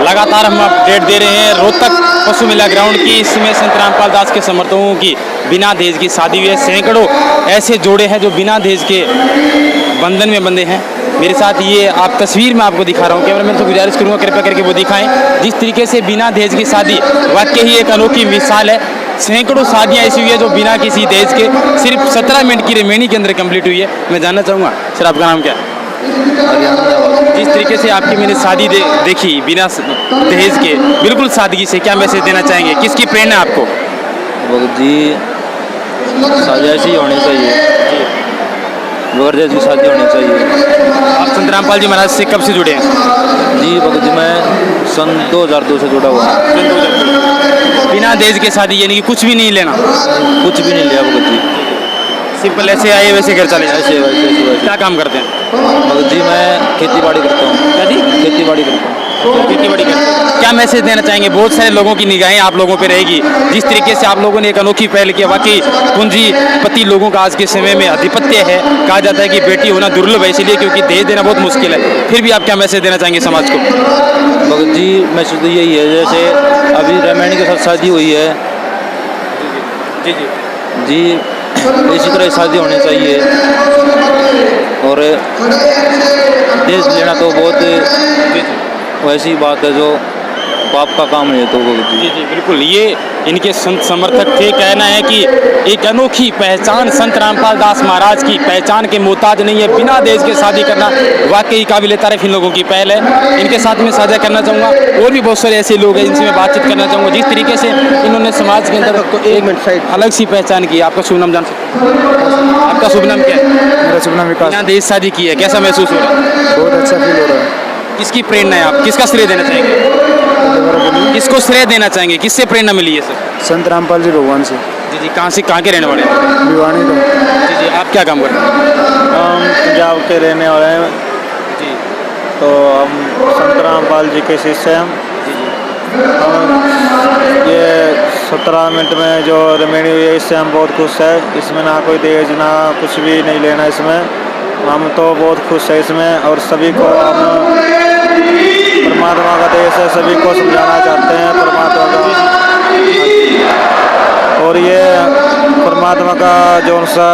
लगातार हम अपडेट दे रहे हैं रोहतक पशु मेला ग्राउंड की। इसमें संत रामपाल दास के समर्थकों की बिना दहेज की शादी हुई है। सैकड़ों ऐसे जोड़े हैं जो बिना दहेज के बंधन में बंधे हैं। मेरे साथ ये आप तस्वीर में आपको दिखा रहा हूँ, कैमरामैन से गुजारिश करूँगा कृपया करके वो दिखाएं। जिस तरीके से बिना दहेज की शादी वाकई ही एक अनोखी मिसाल है। सैकड़ों शादियाँ ऐसी हुई है जो बिना किसी दहेज के सिर्फ 17 मिनट की रेमेनी के अंदर कंप्लीट हुई है। मैं जानना चाहूँगा सर आपका नाम क्या है? जिस तरीके से आपकी मैंने शादी देखी बिना दहेज के बिल्कुल सादगी से, क्या मैसेज देना चाहेंगे? किसकी प्रेरणा है आपको? जी शादी ऐसी होनी चाहिए, बगैर दहेज की शादी होनी चाहिए। आप संत रामपाल जी महाराज से कब से जुड़े हैं? जी भगत जी मैं सन 2002 से जुड़ा हुआ हूँ। बिना दहेज के शादी यानी कि कुछ भी नहीं लेना? कुछ भी नहीं लिया भगत जी, सिंपल ऐसे आए वैसे घर चले जाए। ऐसे वैसे। क्या काम करते हैं? भगत जी मैं खेती बाड़ी करता हूँ। क्या जी? खेती बाड़ी करता हूँ। खेती बाड़ी करते हैं। क्या मैसेज देना चाहेंगे? बहुत सारे लोगों की निगाहें आप लोगों पे रहेगी। जिस तरीके से आप लोगों ने एक अनोखी पहल की, वाकई पूंजीपति लोगों का आज के समय में आधिपत्य है। कहा जाता है कि बेटी होना दुर्लभ है, इसलिए क्योंकि दहेज देना बहुत मुश्किल है। फिर भी आप क्या मैसेज देना चाहेंगे समाज को? भगत जी मैसेज तो यही है, जैसे अभी रामायण के साथ शादी हुई है जी जी जी, इसी तरह शादी होनी चाहिए। और दहेज लेना तो बहुत वैसी बात है जो पाप का काम है। तो जी जी बिल्कुल, ये इनके संत समर्थक थे। कहना है कि एक अनोखी पहचान संत रामपाल दास महाराज की पहचान के मोहताज नहीं है। बिना दहेज के शादी करना वाकई काबिल तारीफ इन लोगों की पहल है। इनके साथ में साझा करना चाहूँगा, और भी बहुत सारे ऐसे लोग हैं जिनसे मैं बातचीत करना चाहूँगा। जिस तरीके से इन्होंने समाज के अंदर एक अलग सी पहचान की। आपका शुभ नाम जान सकते हैं? आपका शुभ नाम क्या है? मेरा शुभ नाम विकास। बिना दहेज शादी की है, कैसा महसूस हो रहा है? बहुत अच्छा फील हो रहा है। किसकी प्रेरणा है? आप किसका श्रेय देना चाहेंगे? किसको श्रेय देना चाहेंगे? किससे प्रेरणा मिली है सर? संत रामपाल जी भगवान से। जी जी, कहाँ के रहने वाले हैं? भिवानी का। जी जी, आप क्या काम करते हैं? हम पंजाब के रहने वाले हैं जी तो हम संत रामपाल जी के शिष्य हैं। जी जी हम ये 17 मिनट में जो रेमेडी हुई है इससे हम बहुत खुश हैं। इसमें ना कोई दहेज ना कुछ भी नहीं लेना इसमें, हम तो बहुत खुश है इसमें। और सभी को हम परमात्मा का देश है, सभी को समझाना चाहते हैं परमात्मा का। और ये परमात्मा का जो सा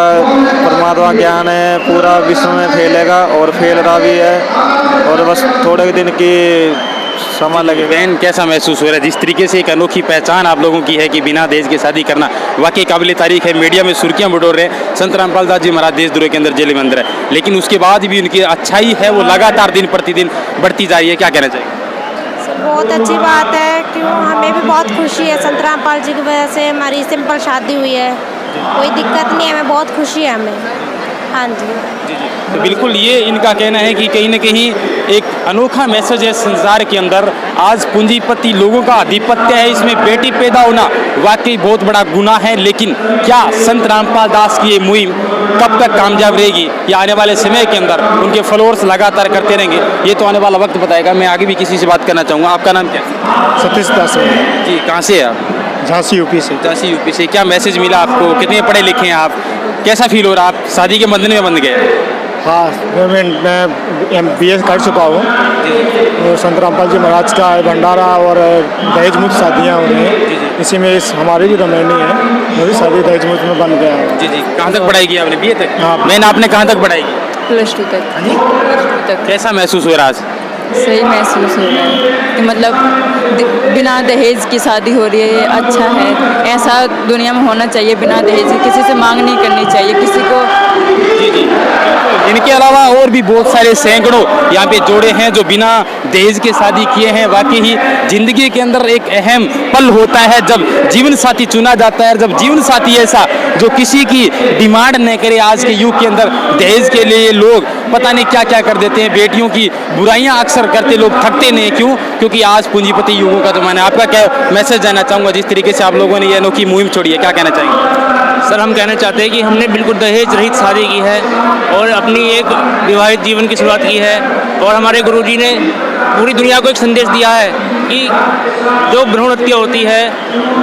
परमात्मा ज्ञान है पूरा विश्व में फैलेगा और फैल रहा भी है, और बस थोड़े दिन की समय लगेगा। बहन कैसा महसूस हो रहा है? जिस तरीके से एक अनोखी पहचान आप लोगों की है कि बिना दहेज की शादी करना वाकई काबिल तारीफ है। मीडिया में सुर्खियां बटोर रहे हैं। संत रामपाल दास जी महाराज देशद्रोह के अंदर जेल में अंदर है, लेकिन उसके बाद भी उनकी अच्छाई है वो लगातार दिन प्रतिदिन बढ़ती जा रही है। क्या कहना चाहिए? बहुत अच्छी बात है, क्यों हमें भी बहुत खुशी है। संत रामपाल जी की वजह से हमारी सिंपल शादी हुई है, कोई दिक्कत नहीं है, हमें बहुत खुशी है हमें। हाँ जी जी जी, तो बिल्कुल ये इनका कहना है कि कहीं ना कहीं एक अनोखा मैसेज है संसार के अंदर। आज पूंजीपति लोगों का आधिपत्य है, इसमें बेटी पैदा होना वाकई बहुत बड़ा गुनाह है। लेकिन क्या संत रामपाल दास की ये मुहिम कब तक कामयाब रहेगी, या आने वाले समय के अंदर उनके फॉलोअर्स लगातार करते रहेंगे, ये तो आने वाला वक्त बताएगा। मैं आगे भी किसी से बात करना चाहूँगा। आपका नाम क्या है? सतीश दास जी, कहाँ से है आप? झांसी यूपी से। झांसी यूपी से। क्या मैसेज मिला आपको? कितने पढ़े लिखे हैं आप? कैसा फील हो रहा है? आप शादी के बंधन में बंध गए? हाँ, मैं MBA कर चुका हूँ। तो संत रामपाल जी महाराज का भंडारा और दहेज मुक्त शादियाँ हो रही हैं, इसी में हमारी भी रमैनी है, मेरी शादी दहेज मुक्त में बन गया है। जी जी, कहाँ तक पढ़ाई की आपने? BA तक? हाँ। मैंने आपने कहाँ तक पढ़ाई की? +2 तक। हाँ जी, +2 तक। कैसा महसूस हो रहा है? सही महसूस हो रहा है कि मतलब बिना दहेज की शादी हो रही है, ये अच्छा है। ऐसा दुनिया में होना चाहिए, बिना दहेज की किसी से मांग नहीं करनी चाहिए किसी को। जी जी, इनके अलावा और भी बहुत सारे सैकड़ों यहाँ पे जोड़े हैं जो बिना दहेज के शादी किए हैं। वाकई ही जिंदगी के अंदर एक अहम पल होता है जब जीवन साथी चुना जाता है, जब जीवन साथी ऐसा जो किसी की डिमांड न करे। आज के युग के अंदर दहेज के लिए लोग पता नहीं क्या क्या कर देते हैं। बेटियों की बुराइयां अक्सर करते लोग थकते नहीं। क्यों? क्योंकि आज पूंजीपति युगों का जमाना है। आपका क्या मैसेज देना चाहूँगा? जिस तरीके से आप लोगों ने ये अनोखी मुहिम छोड़ी है, क्या कहना चाहेंगे? सर हम कहना चाहते हैं कि हमने बिल्कुल दहेज रहित शादी की है और अपनी एक विवाहित जीवन की शुरुआत की है। और हमारे गुरुजी ने पूरी दुनिया को एक संदेश दिया है कि जो भ्रूण हत्या होती है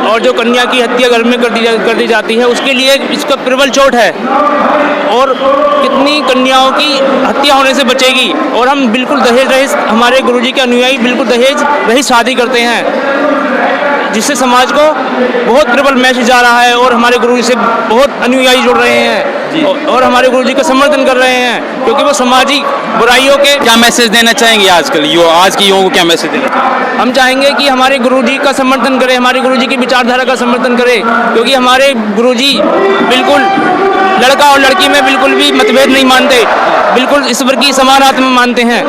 और जो कन्या की हत्या घर में कर दी जाती है, उसके लिए इसका प्रबल चोट है और कितनी कन्याओं की हत्या होने से बचेगी। और हम बिल्कुल दहेज रहित, हमारे गुरुजी के अनुयायी बिल्कुल दहेज रहित शादी करते हैं, जिससे समाज को बहुत प्रबल मैसेज जा रहा है और हमारे गुरुजी से बहुत अनुयायी जुड़ रहे हैं और हमारे गुरुजी का समर्थन कर रहे हैं, क्योंकि वो सामाजिक बुराइयों के। क्या मैसेज देना चाहेंगे आजकल आज के युवाओं को, क्या मैसेज देना चाहेंगे? हम चाहेंगे कि हमारे गुरुजी का समर्थन करें, हमारे गुरुजी की विचारधारा का समर्थन करें, क्योंकि हमारे गुरुजी बिल्कुल लड़का और लड़की में बिल्कुल भी मतभेद नहीं मानते, बिल्कुल ईश्वर की समान आत्मा मानते हैं।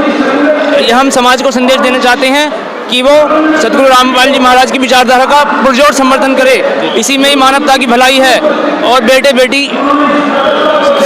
हम समाज को संदेश देना चाहते हैं कि वो सतगुरु रामपाल जी महाराज की विचारधारा का पुरजोर समर्थन करे। इसी में ही मानवता की भलाई है और बेटे बेटी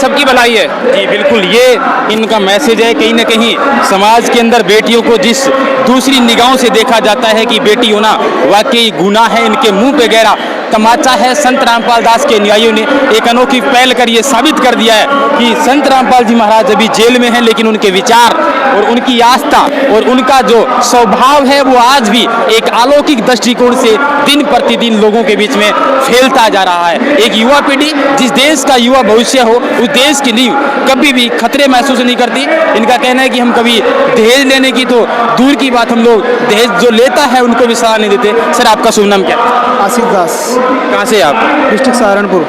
सबकी भलाई है। जी बिल्कुल, ये इनका मैसेज है। कहीं ना कहीं समाज के अंदर बेटियों को जिस दूसरी निगाहों से देखा जाता है कि बेटी होना वाकई गुनाह है, इनके मुंह पे गहरा तमाचा है। संत रामपाल दास के अनुयायियों ने एक अनोखी पहल कर ये साबित कर दिया है कि संत रामपाल जी महाराज अभी जेल में हैं, लेकिन उनके विचार और उनकी आस्था और उनका जो स्वभाव है वो आज भी एक अलौकिक दृष्टिकोण से दिन प्रतिदिन लोगों के बीच में फैलता जा रहा है। एक युवा पीढ़ी जिस देश का युवा भविष्य हो, उस देश की नींव कभी भी खतरे महसूस नहीं करती। इनका कहना है कि हम कभी दहेज लेने की तो दूर की बात, हम लोग दहेज जो लेता है उनको भी सलाह नहीं देते। सर आपका शुभ नाम क्या है? आसिफ दास, कहाँ से आप? डिस्ट्रिक्ट सहारनपुर।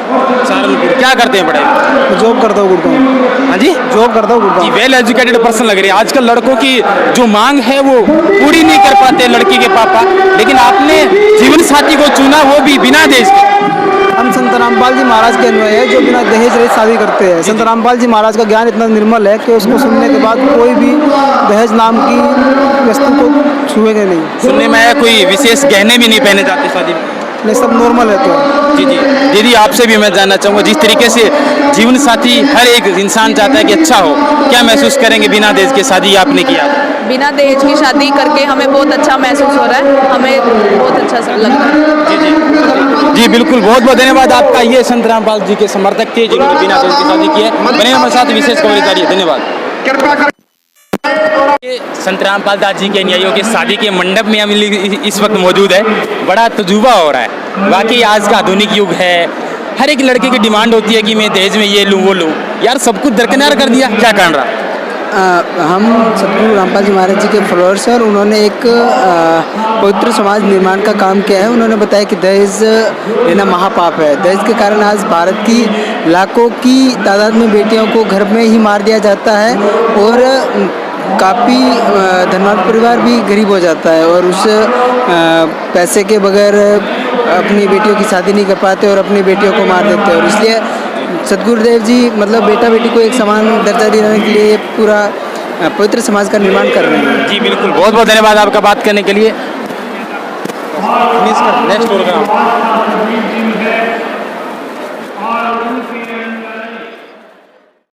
सहारनपुर। क्या करते हैं पढ़ाई? जॉब करता हूँ गुड़गांव। हाँ जी, जॉब करता हूँ गुड़गांव। वेल एजुकेटेड पर्सन लग रहे हैं। आजकल लड़कों की जो मांग है वो पूरी नहीं कर पाते लड़की के पापा, लेकिन आपने जीवन साथी को चुना, वो भी बिना दहेज के। हम संत रामपाल जी महाराज के अनुयायी हैं जो बिना दहेज रहित शादी करते हैं। संत रामपाल जी महाराज का ज्ञान इतना निर्मल है कि उसको सुनने के बाद कोई भी दहेज नाम की वस्तु को छुएंगे नहीं। सुनने में आया कोई विशेष गहने भी नहीं पहने जाते शादी में? नहीं, सब नॉर्मल है। तो जी जी दीदी, आपसे भी मैं जानना चाहूँगा, जिस तरीके से जीवन साथी हर एक इंसान चाहता है कि अच्छा हो, क्या महसूस करेंगे बिना दहेज के शादी आपने किया? बिना दहेज की शादी करके हमें बहुत अच्छा महसूस हो रहा है, हमें बहुत अच्छा लग रहा है। जी जी बिल्कुल, बहुत बहुत धन्यवाद आपका। ये संत रामपाल जी के समर्थक थे जिन्होंने बिना दहेज की शादी की है। बने हमारे साथ विशेष कवरेज जारी है। धन्यवाद। संत रामपाल दास जी के अनुयायियों के शादी के मंडप में हम इस वक्त मौजूद है। बड़ा तजुर्बा हो रहा है। बाकी आज का आधुनिक युग है, हर एक लड़के की डिमांड होती है कि मैं दहेज में ये लूँ वो लूँ। यार सब कुछ दरकिनार कर दिया, क्या कर रहा? हम सतगुरु रामपाल जी महाराज जी के फॉलोअर्स हैं और उन्होंने एक पवित्र समाज निर्माण का काम किया है। उन्होंने बताया कि दहेज लेना महापाप है। दहेज के कारण आज भारत की लाखों की तादाद में बेटियों को घर में ही मार दिया जाता है और काफ़ी धनवान परिवार भी गरीब हो जाता है और उस पैसे के बगैर अपनी बेटियों की शादी नहीं कर पाते और अपनी बेटियों को मार देते हैं। और इसलिए सतगुरुदेव जी मतलब बेटा बेटी को एक समान दर्जा दिलाने के लिए पूरा पवित्र समाज का निर्माण कर रहे हैं। जी बिल्कुल, बहुत बहुत धन्यवाद आपका बात करने के लिए। Next programme